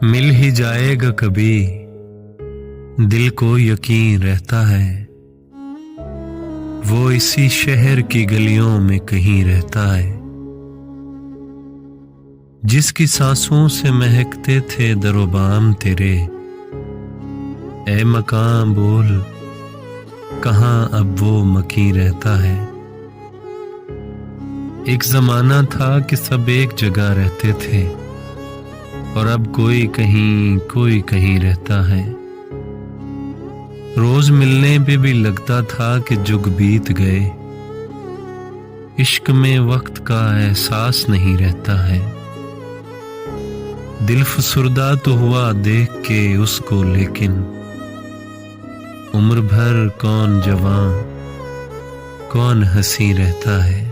मिल ही जाएगा कभी, दिल को यकीन रहता है। वो इसी शहर की गलियों में कहीं रहता है। जिसकी सांसों से महकते थे दरोबाम तेरे, ऐ मकान बोल कहाँ अब वो मकी रहता है। एक जमाना था कि सब एक जगह रहते थे, और अब कोई कहीं रहता है। रोज मिलने पे भी लगता था कि जुग बीत गए। इश्क में वक्त का एहसास नहीं रहता है। दिल फसुर्दा तो हुआ देख के उसको, लेकिन उम्र भर कौन जवान कौन हंसी रहता है।